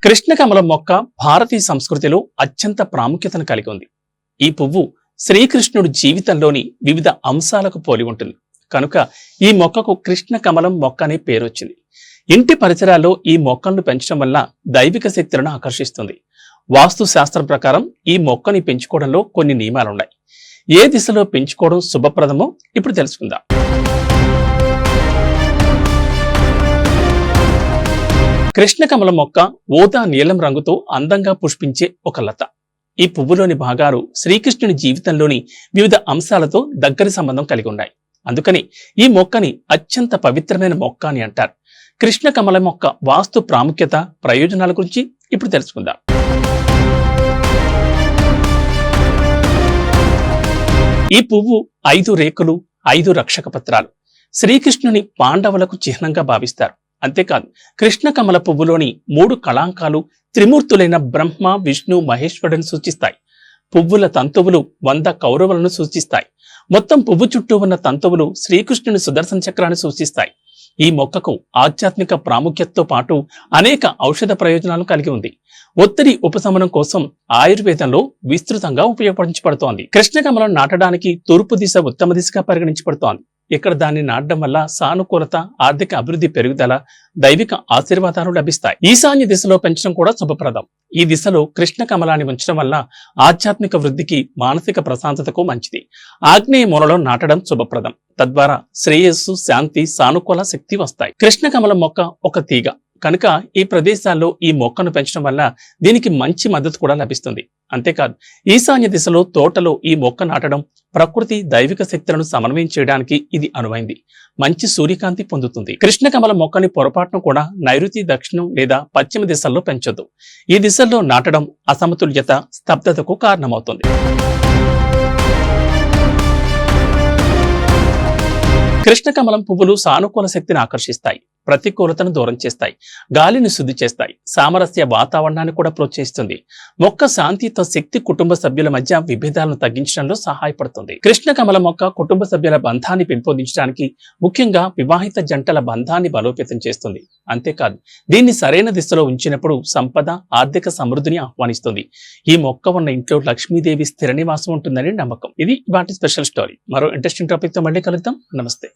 కృష్ణకమలం మొక్క భారతీయ సంస్కృతిలో అత్యంత ప్రాముఖ్యతను కలిగి ఉంది. ఈ పువ్వు శ్రీకృష్ణుడి జీవితంలోని వివిధ అంశాలకు పోలి ఉంటుంది కనుక ఈ మొక్కకు కృష్ణ కమలం మొక్క అనే పేరు వచ్చింది. ఇంటి పరిసరాల్లో ఈ మొక్కలను పెంచడం వల్ల దైవిక శక్తులను ఆకర్షిస్తుంది. వాస్తు శాస్త్రం ప్రకారం ఈ మొక్కని పెంచుకోవడంలో కొన్ని నియమాలున్నాయి. ఏ దిశలో పెంచుకోవడం శుభప్రదమో ఇప్పుడు తెలుసుకుందాం. కృష్ణకమలం మొక్క ఊదా నీలం రంగుతో అందంగా పుష్పించే ఒక లత. ఈ పువ్వులోని భాగాలు శ్రీకృష్ణుని జీవితంలోని వివిధ అంశాలతో దగ్గరి సంబంధం కలిగి ఉన్నాయి. అందుకని ఈ మొక్కని అత్యంత పవిత్రమైన మొక్క అని అంటారు. కృష్ణకమలం మొక్క వాస్తు ప్రాముఖ్యత, ప్రయోజనాల గురించి ఇప్పుడు తెలుసుకుందాం. ఈ పువ్వు 5 రేకులు, 5 రక్షక పత్రాలు. శ్రీకృష్ణుని పాండవులకు చిహ్నంగా భావిస్తారు. అంతేకాదు కృష్ణకమల పువ్వులోని 3 కళాంకాలు త్రిమూర్తులైన బ్రహ్మ, విష్ణు, మహేశ్వరులను సూచిస్తాయి. పువ్వుల తంతువులు 100 కౌరవులను సూచిస్తాయి. మొత్తం పువ్వు చుట్టూ ఉన్న తంతువులు శ్రీకృష్ణుని సుదర్శన చక్రాన్ని సూచిస్తాయి. ఈ మొక్కకు ఆధ్యాత్మిక ప్రాముఖ్యతతో పాటు అనేక ఔషధ ప్రయోజనాలు కలిగి ఉంది. ఒత్తిడి ఉపశమనం కోసం ఆయుర్వేదంలో విస్తృతంగా ఉపయోగించబడుతోంది. కృష్ణకమలం నాటడానికి తూర్పు దిశ ఉత్తమ దిశగా పరిగణించబడుతోంది. ఇక్కడ దాన్ని నాటడం వల్ల సానుకూలత, ఆర్థిక అభివృద్ధి పెరుగుదల, దైవిక ఆశీర్వాదాలు లభిస్తాయి. ఈశాన్య దిశలో పెంచడం కూడా శుభప్రదం. ఈ దిశలో కృష్ణ కమలాన్ని ఉంచడం వల్ల ఆధ్యాత్మిక వృద్ధికి, మానసిక ప్రశాంతతకు మంచిది. ఆగ్నేయ మూలలో నాటడం శుభప్రదం. తద్వారా శ్రేయస్సు, శాంతి, సానుకూల శక్తి వస్తాయి. కృష్ణ కమలం మొక్క ఒక తీగ కనుక ఈ ప్రదేశాల్లో ఈ మొక్కను పెంచడం వల్ల దీనికి మంచి మద్దతు కూడా లభిస్తుంది. అంతేకాదు ఈశాన్య దిశలో తోటలో ఈ మొక్క నాటడం ప్రకృతి, దైవిక శక్తులను సమన్వయం చేయడానికి ఇది అనువైంది. మంచి సూర్యకాంతి పొందుతుంది. కృష్ణకమలం మొక్కని పొరపాటును కూడా నైరుతి, దక్షిణం లేదా పశ్చిమ దిశల్లో పెంచొద్దు. ఈ దిశల్లో నాటడం అసమతుల్యత, స్తబ్దతకు కారణమవుతుంది. కృష్ణకమలం పువ్వులు సానుకూల శక్తిని ఆకర్షిస్తాయి, ప్రతికూలతను దూరం చేస్తాయి, గాలిని శుద్ధి చేస్తాయి, సామరస్య వాతావరణాన్ని కూడా ప్రోత్సహిస్తుంది. మొక్క శాంతితో శక్తి కుటుంబ సభ్యుల మధ్య విభేదాలను తగ్గించడంలో సహాయపడుతుంది. కృష్ణకమలం మొక్క కుటుంబ సభ్యుల బంధాన్ని పెంపొందించడానికి, ముఖ్యంగా వివాహిత జంటల బంధాన్ని బలోపేతం చేస్తుంది. అంతేకాదు దీన్ని సరైన దిశలో ఉంచినప్పుడు సంపద, ఆర్థిక సమృద్ధిని ఆహ్వానిస్తుంది. ఈ మొక్క ఉన్న ఇంట్లో లక్ష్మీదేవి స్థిర నివాసం ఉంటుందని నమ్మకం. ఇది వాటి స్పెషల్ స్టోరీ. మరో ఇంట్రెస్టింగ్ టాపిక్ తో మళ్ళీ కలుద్దాం. నమస్తే.